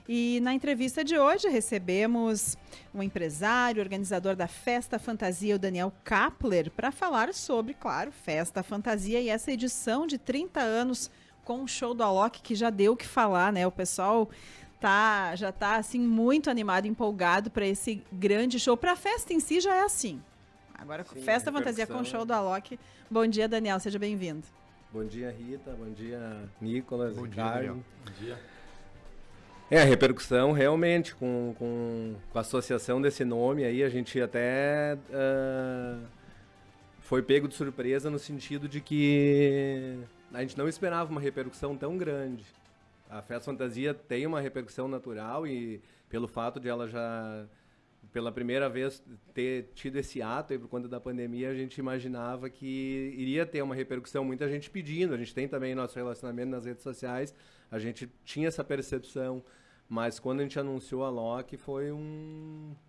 E na entrevista de hoje recebemos um empresário, organizador da Festa Fantasia, o Daniel Kapler, para falar sobre, claro, Festa Fantasia e essa edição de 30 anos com o show do Alok, que já deu o que falar, né? O pessoal já está assim, muito animado, empolgado para esse grande show. Para a festa em si já é assim. Agora, sim, Festa Fantasia com o show do Alok. Bom dia, Daniel, seja bem-vindo. Bom dia, Rita. Bom dia, Nicolas. Bom dia, Daniel. Bom dia. A repercussão realmente com a associação desse nome aí, a gente até foi pego de surpresa no sentido de que a gente não esperava uma repercussão tão grande. A Festa Fantasia tem uma repercussão natural e pelo fato de ela já, pela primeira vez, ter tido esse ato aí por conta da pandemia, a gente imaginava que iria ter uma repercussão, muita gente pedindo, a gente tem também nosso relacionamento nas redes sociais, a gente tinha essa percepção, mas quando a gente anunciou a Alok foi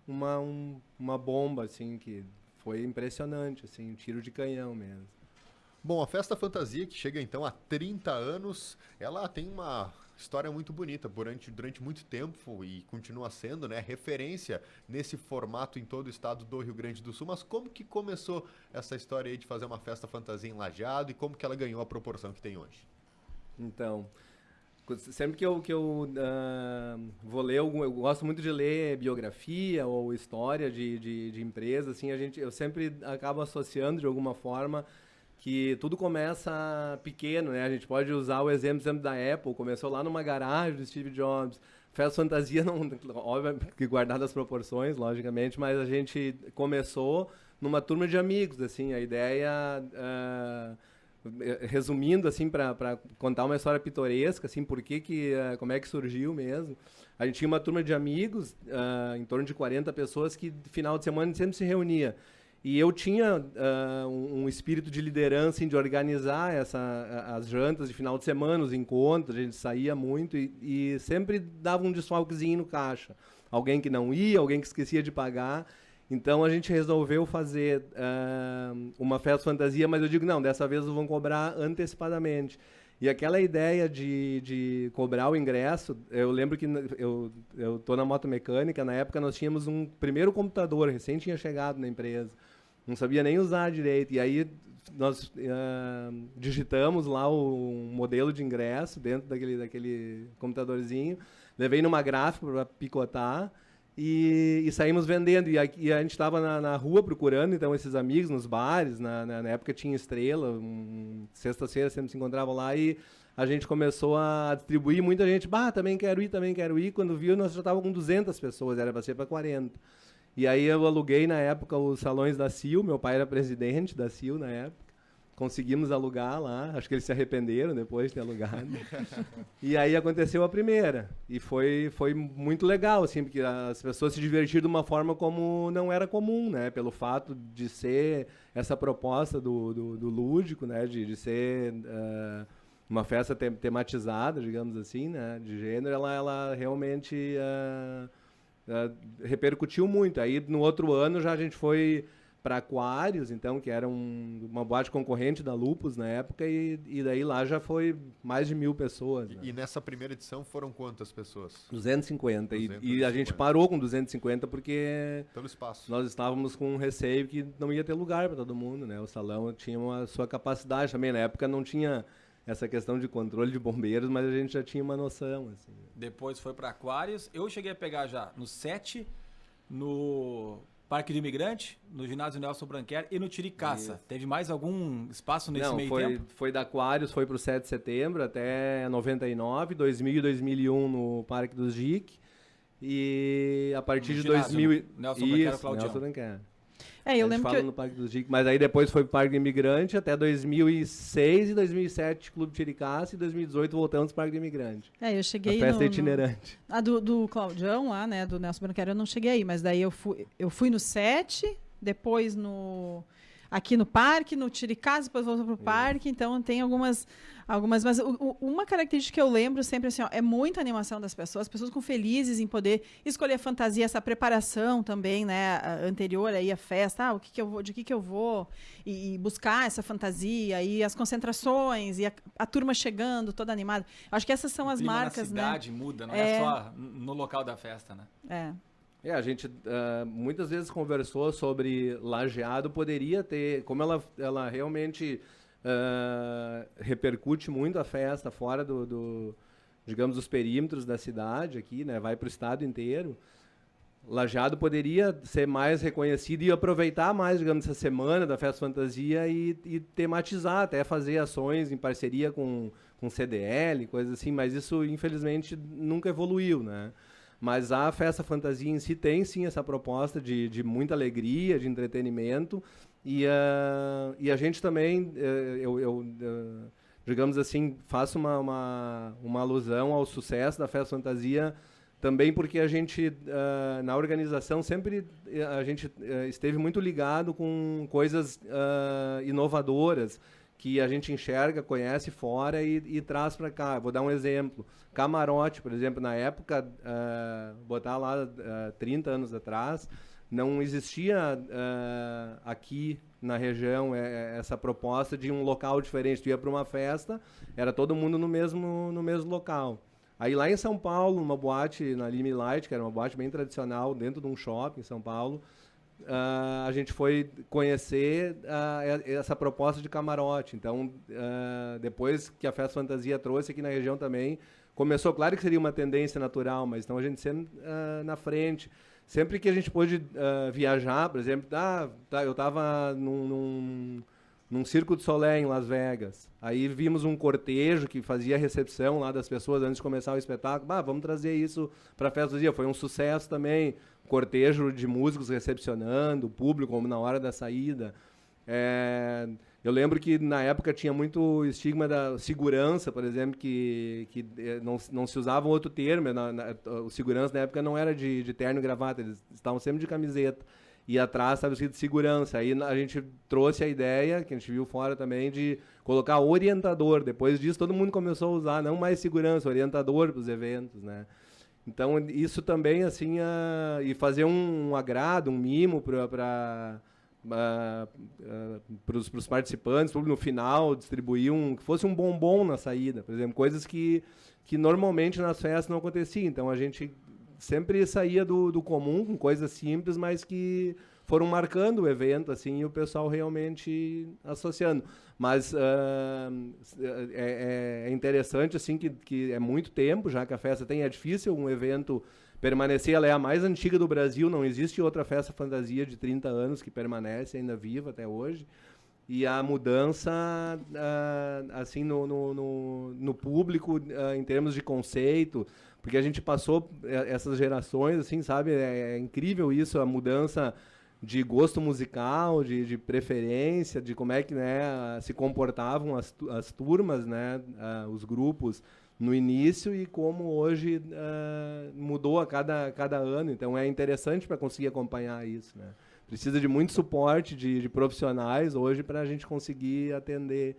uma bomba, assim, que foi impressionante, assim, um tiro de canhão mesmo. Bom, a Festa Fantasia, que chega então a 30 anos, ela tem uma história muito bonita durante muito tempo e continua sendo, né, referência nesse formato em todo o estado do Rio Grande do Sul. Mas como que começou essa história aí de fazer uma Festa Fantasia em Lajeado e como que ela ganhou a proporção que tem hoje? Então, sempre que eu vou ler eu gosto muito de ler biografia ou história de empresa, assim, eu sempre acabo associando de alguma forma que tudo começa pequeno, né? A gente pode usar o exemplo da Apple, começou lá numa garagem do Steve Jobs. Festa Fantasia, não, óbvio que guardado as proporções, logicamente, mas a gente começou numa turma de amigos, assim, a ideia, resumindo, assim, para contar uma história pitoresca, assim, como é que surgiu mesmo. A gente tinha uma turma de amigos, em torno de 40 pessoas, que final de semana a gente sempre se reunia. E eu tinha um espírito de liderança, assim, de organizar as jantas de final de semana, os encontros, a gente saía muito e sempre dava um desfalquezinho no caixa. Alguém que não ia, alguém que esquecia de pagar. Então a gente resolveu fazer uma Festa Fantasia, mas eu digo, não, dessa vez vão cobrar antecipadamente. E aquela ideia de cobrar o ingresso, eu lembro que eu estou na motomecânica, na época nós tínhamos um primeiro computador, recém tinha chegado na empresa, não sabia nem usar direito, e aí nós digitamos lá o modelo de ingresso dentro daquele computadorzinho, levei numa gráfica para picotar, e saímos vendendo, e a gente estava na rua procurando, então, esses amigos nos bares, na época tinha Estrela, sexta-feira sempre se encontravam lá, e a gente começou a distribuir, muita gente, também quero ir, quando viu, nós já estávamos com 200 pessoas, era para ser para 40. E aí eu aluguei, na época, os salões da CIL, meu pai era presidente da CIL na época, conseguimos alugar lá, acho que eles se arrependeram depois de ter alugado. E aí aconteceu a primeira. E foi muito legal, assim, porque as pessoas se divertiram de uma forma como não era comum, né? Pelo fato de ser essa proposta do lúdico, né? De ser uma festa tematizada, digamos assim, né? De gênero, ela realmente repercutiu muito. Aí no outro ano já a gente foi para Aquários, então, que era uma boate concorrente da Lupus na época, e daí lá já foi mais de 1.000 pessoas. Né? E nessa primeira edição foram quantas pessoas? 250. E a gente parou com 250 porque pelo espaço. Nós estávamos com um receio que não ia ter lugar para todo mundo, né? O salão tinha a sua capacidade também. Na época não tinha essa questão de controle de bombeiros, mas a gente já tinha uma noção. Assim. Depois foi para Aquários. Eu cheguei a pegar já no 7, no Parque do Imigrante, no Ginásio Nelson Branquer e no Tiricaça. Isso. Teve mais algum espaço nesse meio tempo? Foi da Aquários, foi para o 7 de setembro até 99, 2000 e 2001 no Parque dos JIC. E a partir de 2000... Nelson Branquer, Claudião. Nelson Branquer. Eu lembro que no Parque dos JIC, mas aí depois foi para o Parque do Imigrante até 2006 e 2007 Clube Tiricaça e 2018 voltamos para o Parque do Imigrante. Eu cheguei a festa itinerante. Do Claudião lá, né, do Nelson Branquer, eu não cheguei aí, mas daí eu fui no 7, depois no... aqui no parque, no Tiricasa, depois voltou para o parque, então tem algumas mas uma característica que eu lembro sempre assim, ó, é muita animação das pessoas, as pessoas ficam felizes em poder escolher a fantasia, essa preparação também, né, anterior aí à festa, de que eu vou, e buscar essa fantasia, e as concentrações, e a turma chegando, toda animada. Acho que essas são as marcas, né? A cidade muda, não é só no local da festa, né? A gente muitas vezes conversou sobre Lajeado, poderia ter, como ela realmente repercute muito a festa fora digamos, dos perímetros da cidade aqui, né? Vai para o estado inteiro. Lajeado poderia ser mais reconhecido e aproveitar mais, digamos, essa semana da Festa Fantasia e tematizar, até fazer ações em parceria com CDL, coisas assim, mas isso, infelizmente, nunca evoluiu, né? Mas a Festa Fantasia em si tem, sim, essa proposta de muita alegria, de entretenimento, e a gente também, digamos assim, faço uma alusão ao sucesso da Festa Fantasia, também porque a gente, na organização, sempre a gente esteve muito ligado com coisas inovadoras, que a gente enxerga, conhece fora e traz para cá. Vou dar um exemplo. Camarote, por exemplo, na época, botar lá 30 anos atrás, não existia aqui na região essa proposta de um local diferente. Tu ia para uma festa, era todo mundo no mesmo local. Aí lá em São Paulo, numa boate na Lime Light, que era uma boate bem tradicional, dentro de um shopping em São Paulo, a gente foi conhecer essa proposta de camarote. Então, depois que a Festa Fantasia trouxe aqui na região também, começou, claro que seria uma tendência natural, mas então a gente sempre na frente. Sempre que a gente pôde viajar, por exemplo, eu estava num Circo de Solé em Las Vegas. Aí vimos um cortejo que fazia a recepção lá das pessoas antes de começar o espetáculo. Vamos trazer isso para a Festa do Dia. Foi um sucesso também. Cortejo de músicos recepcionando o público como na hora da saída. Eu lembro que na época tinha muito estigma da segurança, por exemplo, que não se usava outro termo. O segurança na época não era de terno e gravata, eles estavam sempre de camiseta. E atrás estava escrito segurança. Aí a gente trouxe a ideia, que a gente viu fora também, de colocar orientador. Depois disso, todo mundo começou a usar, não mais segurança, orientador para os eventos, né? Então, isso também, assim, e fazer um agrado, um mimo para os participantes, no final, distribuir que fosse um bombom na saída, por exemplo, coisas que normalmente nas festas não aconteciam. Então, a gente sempre saía do comum, com coisas simples, mas que foram marcando o evento, assim, e o pessoal realmente associando. Mas é interessante, assim, que é muito tempo já que a festa tem. É difícil um evento permanecer. Ela é a mais antiga do Brasil, não existe outra festa fantasia de 30 anos que permanece ainda viva até hoje. E a mudança, assim, no público, em termos de conceito, porque a gente passou essas gerações, assim, sabe? É incrível isso, a mudança de gosto musical, de preferência, de como é que, né, se comportavam as turmas, né, os grupos no início e como hoje mudou a cada ano. Então é interessante para conseguir acompanhar isso, né? Precisa de muito suporte de profissionais hoje para a gente conseguir atender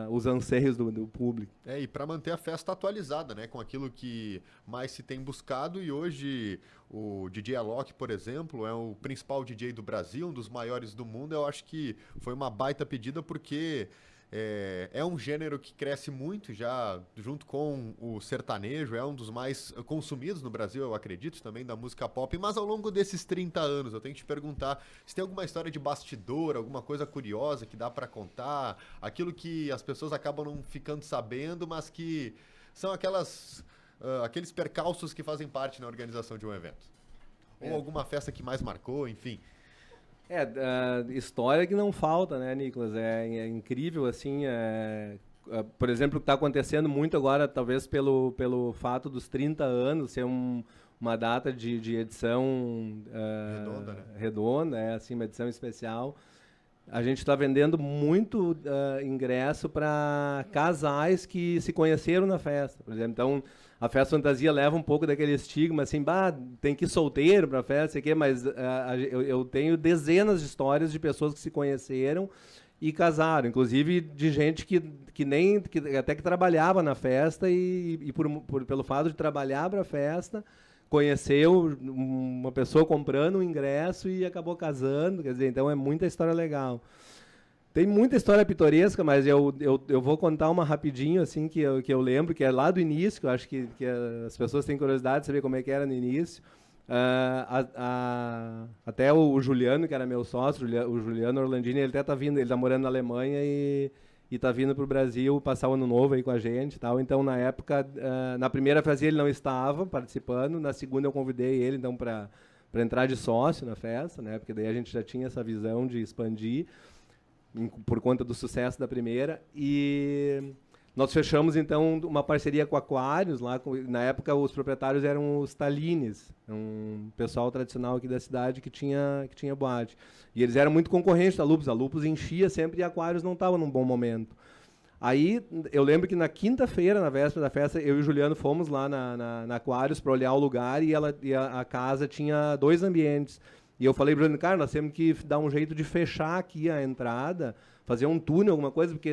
os anseios do público. E para manter a festa atualizada, né, com aquilo que mais se tem buscado. E hoje o DJ Alok, por exemplo, é o principal DJ do Brasil, um dos maiores do mundo. Eu acho que foi uma baita pedida porque é um gênero que cresce muito já junto com o sertanejo, é um dos mais consumidos no Brasil, eu acredito, também da música pop. Mas ao longo desses 30 anos, eu tenho que te perguntar se tem alguma história de bastidor, alguma coisa curiosa que dá para contar, aquilo que as pessoas acabam não ficando sabendo, mas que são aqueles percalços que fazem parte na organização de um evento. Ou alguma festa que mais marcou, enfim. História que não falta, né, Nicolas? É incrível, assim, por exemplo, o que está acontecendo muito agora, talvez pelo fato dos 30 anos ser uma data de edição redonda, assim, uma edição especial. A gente está vendendo muito ingresso para casais que se conheceram na festa, por exemplo. Então, a festa fantasia leva um pouco daquele estigma, assim, tem que ir solteiro pra festa, sei que, mas eu tenho dezenas de histórias de pessoas que se conheceram e casaram, inclusive de gente que até que trabalhava na festa e pelo fato de trabalhar para a festa, conheceu uma pessoa comprando um ingresso e acabou casando, quer dizer, então é muita história legal. Tem muita história pitoresca, mas eu vou contar uma rapidinho, assim, que eu lembro, que é lá do início, que eu acho que as pessoas têm curiosidade de saber como é que era no início. Até o Juliano, que era meu sócio, o Juliano Orlandini, ele até tá vindo, ele tá morando na Alemanha e tá vindo pro Brasil passar o ano novo aí com a gente e tal. Então, na época, na primeira festa ele não estava participando, na segunda eu convidei ele, então, para entrar de sócio na festa, né? Porque daí a gente já tinha essa visão de expandir por conta do sucesso da primeira. E nós fechamos, então, uma parceria com Aquários. Na época, os proprietários eram os Talines, um pessoal tradicional aqui da cidade que tinha boate. E eles eram muito concorrentes da Lupus. A Lupus enchia sempre e Aquários não estava num bom momento. Aí, eu lembro que na quinta-feira, na véspera da festa, eu e o Juliano fomos lá na Aquários para olhar o lugar e a casa tinha 2 ambientes. E eu falei, Bruno, cara, nós temos que dar um jeito de fechar aqui a entrada, fazer um túnel, alguma coisa, porque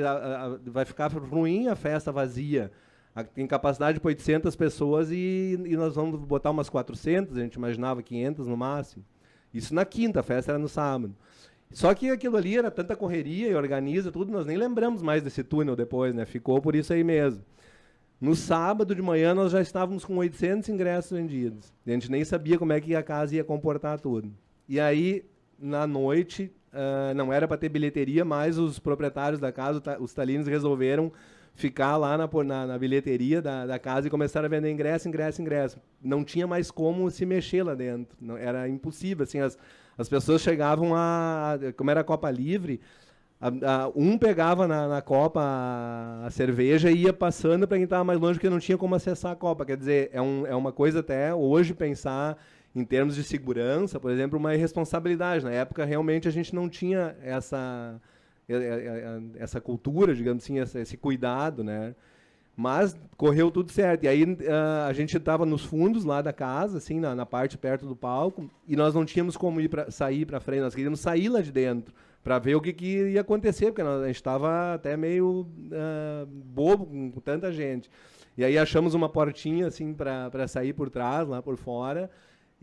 vai ficar ruim a festa vazia. Tem capacidade para 800 pessoas e nós vamos botar umas 400, a gente imaginava 500 no máximo. Isso na quinta, a festa era no sábado. Só que aquilo ali era tanta correria e organiza tudo, nós nem lembramos mais desse túnel depois, né? Ficou por isso aí mesmo. No sábado de manhã nós já estávamos com 800 ingressos vendidos. A gente nem sabia como é que a casa ia comportar tudo. E aí, na noite, não era para ter bilheteria, mas os proprietários da casa, os Talines, resolveram ficar lá na bilheteria da casa e começaram a vender ingresso. Não tinha mais como se mexer lá dentro. Não, era impossível. Assim, as pessoas chegavam como era a Copa Livre, um pegava na Copa a cerveja e ia passando para quem estava mais longe, porque não tinha como acessar a Copa. Quer dizer, é uma coisa até hoje pensar em termos de segurança, por exemplo, uma irresponsabilidade. Na época, realmente, a gente não tinha essa cultura, digamos assim, esse cuidado, né? Mas correu tudo certo. E aí a gente estava nos fundos lá da casa, assim, na parte perto do palco, e nós não tínhamos como sair para frente, nós queríamos sair lá de dentro para ver o que ia acontecer, porque a gente estava até meio bobo com tanta gente. E aí achamos uma portinha assim para sair por trás, lá por fora.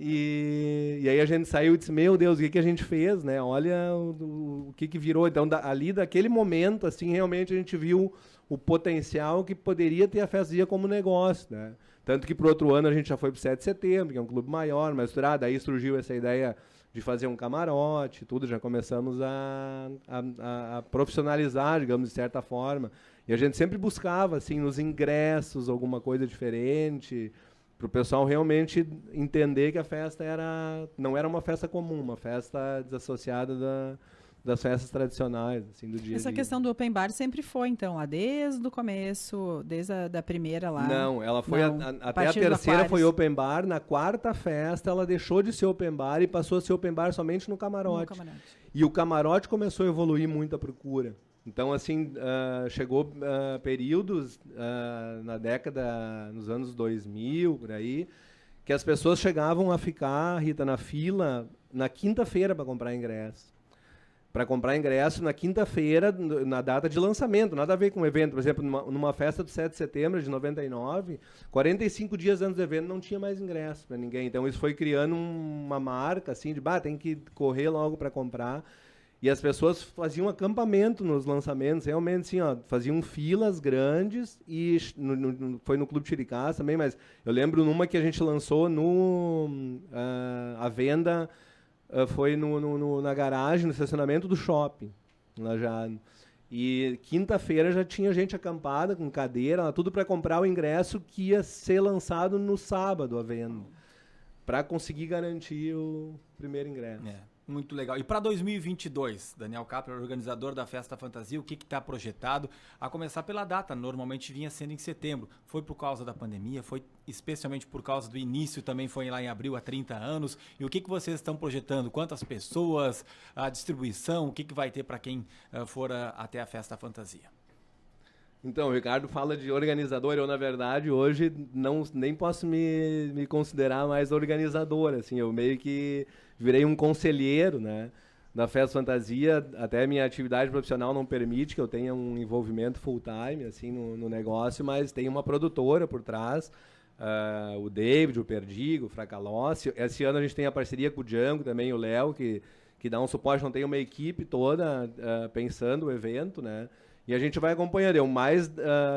E aí a gente saiu e disse, meu Deus, o que a gente fez, né? Olha o que virou. Então, ali daquele momento, assim, realmente a gente viu o potencial que poderia ter a Festa como negócio, né? Tanto que, pro outro ano, a gente já foi pro 7 de setembro, que é um clube maior, mas daí surgiu essa ideia de fazer um camarote, tudo, já começamos a profissionalizar, digamos, de certa forma. E a gente sempre buscava, assim, nos ingressos, alguma coisa diferente, para o pessoal realmente entender que a festa não era uma festa comum, uma festa desassociada das festas tradicionais, assim, do dia a dia. Essa questão do open bar sempre foi, então, lá desde o começo, desde a primeira lá? Não, ela foi até a terceira foi open bar. Na quarta festa ela deixou de ser open bar e passou a ser open bar somente no camarote. E o camarote começou a evoluir muito a procura. Então, assim, chegou períodos nos anos 2000, por aí, que as pessoas chegavam a ficar, Rita, na fila na quinta-feira para comprar ingresso. Para comprar ingresso na quinta-feira, na data de lançamento, nada a ver com o evento. Por exemplo, numa festa do 7 de setembro de 99, 45 dias antes do evento não tinha mais ingresso para ninguém. Então, isso foi criando uma marca, assim, de, tem que correr logo para comprar. E as pessoas faziam acampamento nos lançamentos, realmente assim, faziam filas grandes, e foi no Clube Chiricás também, mas eu lembro numa que a gente lançou a venda foi na garagem, no estacionamento do shopping, lá já. E quinta-feira já tinha gente acampada com cadeira, tudo para comprar o ingresso que ia ser lançado no sábado, a venda, para conseguir garantir o primeiro ingresso. Muito legal. E para 2022, Daniel Kapler, organizador da Festa Fantasia, o que está projetado? A começar pela data, normalmente vinha sendo em setembro. Foi por causa da pandemia, foi especialmente por causa do início, também foi lá em abril, há 30 anos. E o que vocês estão projetando? Quantas pessoas, a distribuição, o que vai ter para quem for até a Festa Fantasia? Então, o Ricardo fala de organizador, eu, na verdade, hoje nem posso me considerar mais organizador, assim, eu meio que virei um conselheiro, né, da Festa Fantasia, até minha atividade profissional não permite que eu tenha um envolvimento full-time, assim, no negócio, mas tem uma produtora por trás, o David, o Perdigo, o Fracalócio. Esse ano a gente tem a parceria com o Django também, o Léo, que dá um suporte, não tem uma equipe toda pensando o evento, né? E a gente vai acompanhando. Eu mais,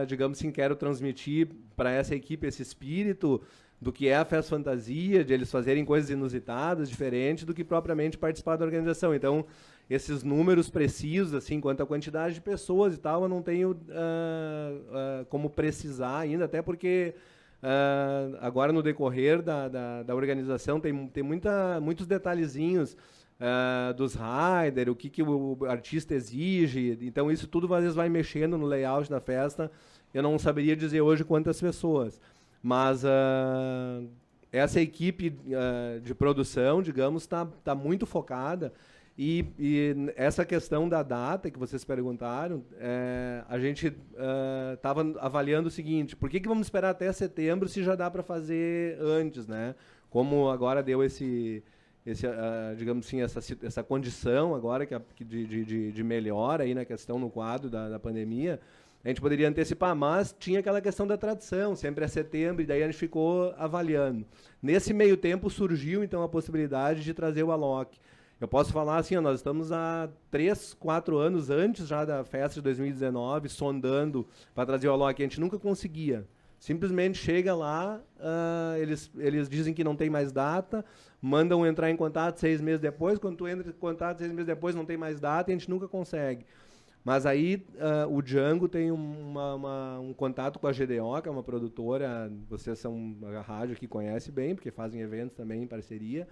digamos assim, quero transmitir para essa equipe esse espírito do que é a Festa Fantasia, de eles fazerem coisas inusitadas, diferentes, do que propriamente participar da organização. Então, esses números precisos, assim, quanto à quantidade de pessoas e tal, eu não tenho como precisar ainda, até porque agora no decorrer da organização tem muitos detalhezinhos dos rider, o que o artista exige. Então, isso tudo às vezes vai mexendo no layout da festa. Eu não saberia dizer hoje quantas pessoas. Mas essa equipe de produção, digamos, está muito focada. E essa questão da data que vocês perguntaram, a gente estava avaliando o seguinte: por que vamos esperar até setembro se já dá para fazer antes, né? Como agora deu digamos assim, essa condição agora de melhora aí na questão no quadro da pandemia, a gente poderia antecipar, mas tinha aquela questão da tradição, sempre é setembro, e daí a gente ficou avaliando. Nesse meio tempo surgiu, então, a possibilidade de trazer o Alok. Eu posso falar assim, nós estamos há 3, 4 anos antes já da festa de 2019, sondando para trazer o Alok, a gente nunca conseguia. Simplesmente chega lá, eles dizem que não tem mais data, mandam entrar em contato 6 meses depois, quando tu entra em contato 6 meses depois não tem mais data e a gente nunca consegue. Mas aí o Django tem um contato com a GDO, que é uma produtora, vocês são a rádio que conhece bem, porque fazem eventos também em parceria,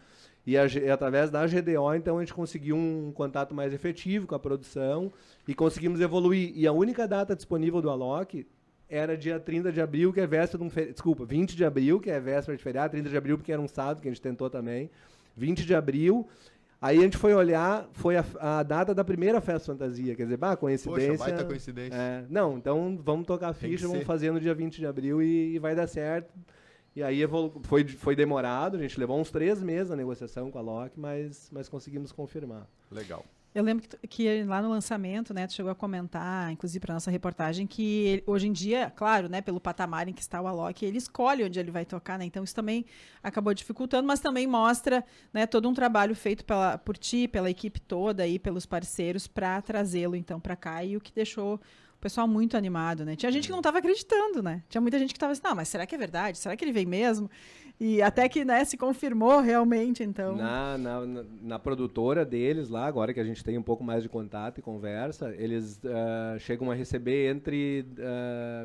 e através da GDO, então, a gente conseguiu um contato mais efetivo com a produção e conseguimos evoluir. E a única data disponível do Alok era dia 30 de abril, que é véspera de um feriado. Desculpa, 20 de abril, que é véspera de feriado, 30 de abril, porque era um sábado, que a gente tentou também. 20 de abril. Aí a gente foi olhar, foi a data da primeira Festa Fantasia. Quer dizer, coincidência. Poxa, baita coincidência. Não, então vamos tocar a ficha, vamos fazer no dia 20 de abril e vai dar certo. E aí foi demorado, a gente levou uns 3 meses a negociação com a Alok, mas conseguimos confirmar. Legal. Eu lembro que lá no lançamento, né, tu chegou a comentar, inclusive para nossa reportagem, que hoje em dia, claro, né, pelo patamar em que está o Alok, ele escolhe onde ele vai tocar, né? Então isso também acabou dificultando, mas também mostra, né, todo um trabalho feito por ti, pela equipe toda e pelos parceiros para trazê-lo então para cá, e o que deixou o pessoal muito animado, né? Tinha gente que não estava acreditando, né? Tinha muita gente que estava assim, não, mas será que é verdade? Será que ele vem mesmo? E até que, né, se confirmou realmente, então. Na produtora deles lá, agora que a gente tem um pouco mais de contato e conversa, eles chegam a receber entre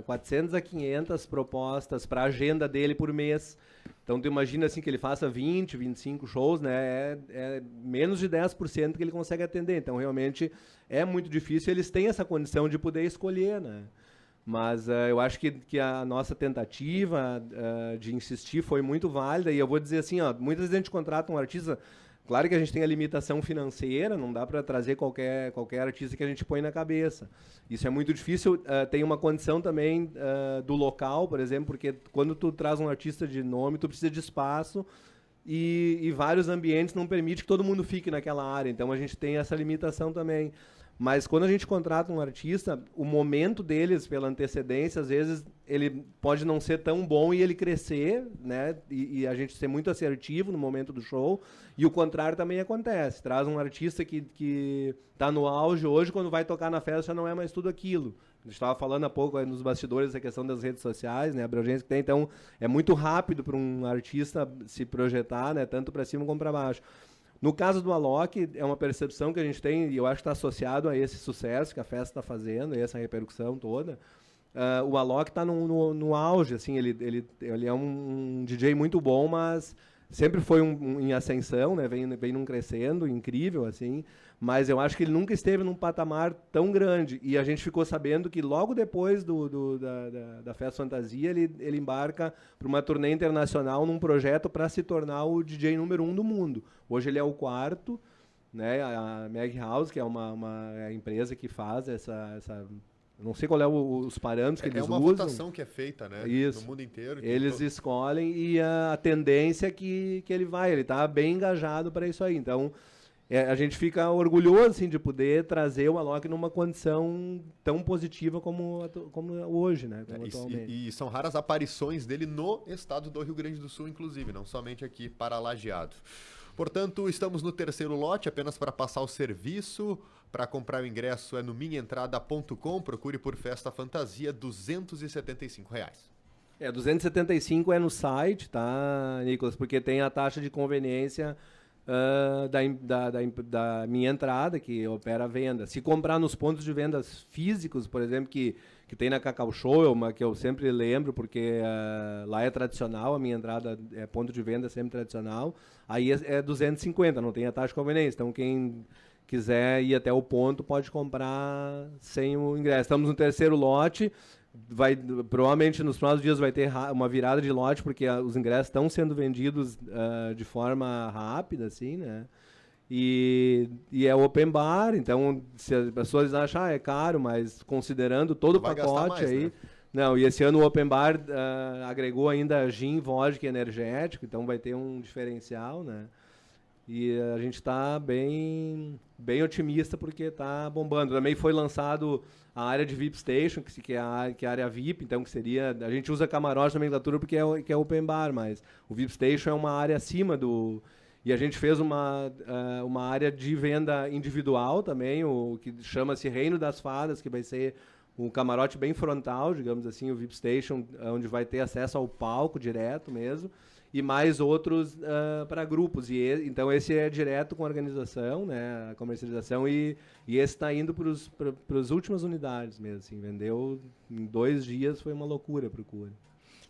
400 a 500 propostas para a agenda dele por mês. Então, tu imagina assim que ele faça 20, 25 shows, né? É menos de 10% que ele consegue atender. Então, realmente, é muito difícil. Eles têm essa condição de poder escolher, né? Mas eu acho que a nossa tentativa de insistir foi muito válida. E eu vou dizer assim, muitas vezes a gente contrata um artista. Claro que a gente tem a limitação financeira, não dá para trazer qualquer artista que a gente põe na cabeça. Isso é muito difícil. Tem uma condição também do local, por exemplo, porque quando tu traz um artista de nome, tu precisa de espaço e vários ambientes não permitem que todo mundo fique naquela área. Então a gente tem essa limitação também. Mas quando a gente contrata um artista, o momento deles, pela antecedência, às vezes ele pode não ser tão bom e ele crescer, né? E a gente ser muito assertivo no momento do show. E o contrário também acontece. Traz um artista que está no auge hoje, quando vai tocar na festa já não é mais tudo aquilo. A gente estava falando há pouco nos bastidores da questão das redes sociais, né? A abrangência que tem. Então, é muito rápido para um artista se projetar, né? Tanto para cima como para baixo. No caso do Alok, é uma percepção que a gente tem, e eu acho que está associado a esse sucesso que a festa está fazendo, e essa repercussão toda. O Alok está no auge, assim, ele é um DJ muito bom, mas sempre foi em ascensão, né? Vem num crescendo incrível, assim, mas eu acho que ele nunca esteve num patamar tão grande. E a gente ficou sabendo que logo depois da Festa Fantasia, ele embarca para uma turnê internacional num projeto para se tornar o DJ número 1 do mundo. Hoje ele é o 4º, né? A Mag House, que é uma empresa que faz Não sei qual é os parâmetros que eles usam. É uma votação que é feita, né? Isso. No mundo inteiro. Eles escolhem e a tendência é que ele vai. Ele está bem engajado para isso aí. Então, a gente fica orgulhoso assim, de poder trazer o Alok numa condição tão positiva como hoje, né? Como atualmente. E são raras aparições dele no estado do Rio Grande do Sul, inclusive, não somente aqui para Lajeado. Portanto, estamos no terceiro lote, apenas para passar o serviço. Para comprar o ingresso é no minhaentrada.com, procure por Festa Fantasia, R$ 275. 275 é no site, tá, Nicolas? Porque tem a taxa de conveniência da Minha Entrada, que opera a venda. Se comprar nos pontos de vendas físicos, por exemplo, que tem na Cacau Show, que eu sempre lembro, porque lá é tradicional, a Minha Entrada é ponto de venda sempre tradicional, aí é 250, não tem a taxa de conveniência. Então, quem quiser ir até o ponto, pode comprar sem o ingresso. Estamos no terceiro lote, provavelmente nos próximos dias vai ter uma virada de lote, porque os ingressos estão sendo vendidos de forma rápida, assim, né? E é open bar, então se as pessoas acham, é caro, mas considerando todo o pacote mais, aí... né? Não, e esse ano o open bar agregou ainda gin, vodka e energético, então vai ter um diferencial, né? E a gente está bem otimista porque está bombando. Também foi lançado a área de VIP Station, que é a área VIP, então que seria... A gente usa camarote na nomenclatura porque é open bar, mas o VIP Station é uma área acima do... E a gente fez uma área de venda individual também, o que chama-se Reino das Fadas, que vai ser um camarote bem frontal, digamos assim, o VIP Station, onde vai ter acesso ao palco direto mesmo, e mais outros para grupos. Então, esse é direto com a organização, né, a comercialização, e esse está indo para as últimas unidades mesmo. Assim, vendeu em 2 dias, foi uma loucura a procura.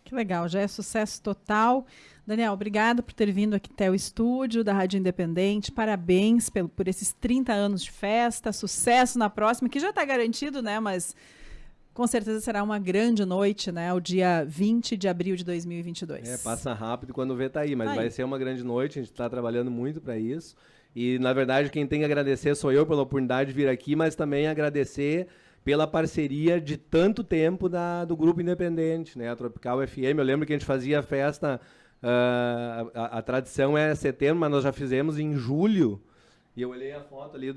Que legal, já é sucesso total. Daniel, obrigado por ter vindo aqui até o estúdio da Rádio Independente. Parabéns por esses 30 anos de festa. Sucesso na próxima, que já está garantido, né? Mas com certeza será uma grande noite, né? O dia 20 de abril de 2022. Passa rápido quando vê tá aí, mas Tá aí. vai ser uma grande noite. A gente está trabalhando muito para isso. E, na verdade, quem tem que agradecer sou eu pela oportunidade de vir aqui, mas também agradecer pela parceria de tanto tempo do Grupo Independente, né? A Tropical FM. Eu lembro que a gente fazia a festa, a tradição é setembro, mas nós já fizemos em julho. E eu olhei a foto ali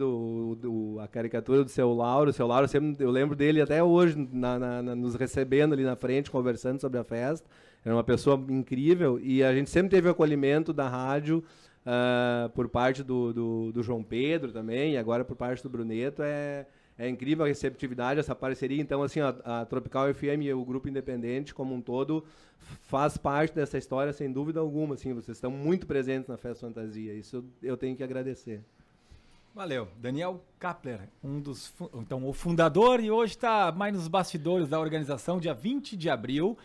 a caricatura do seu Lauro. O seu Lauro, eu lembro dele até hoje, nos recebendo ali na frente, conversando sobre a festa. Era uma pessoa incrível. E a gente sempre teve o acolhimento da rádio por parte do João Pedro também, e agora por parte do Bruneto. É incrível a receptividade, essa parceria. Então, assim, a Tropical FM e o Grupo Independente, como um todo, faz parte dessa história, sem dúvida alguma. Assim, vocês estão muito presentes na Festa Fantasia. Isso eu tenho que agradecer. Valeu. Daniel Kapler, o fundador, e hoje está mais nos bastidores da organização, dia 20 de abril,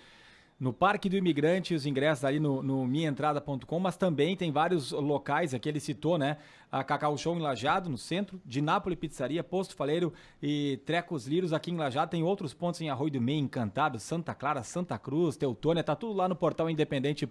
no Parque do Imigrante, os ingressos ali no minhaentrada.com, mas também tem vários locais, aqui ele citou, né? A Cacau Show em Lajeado, no centro, de Nápoles Pizzaria, Posto Faleiro e Trecos Liros aqui em Lajeado. Tem outros pontos em Arroio do Meio, Encantado, Santa Clara, Santa Cruz, Teutônia, tá tudo lá no portal independente.com.br.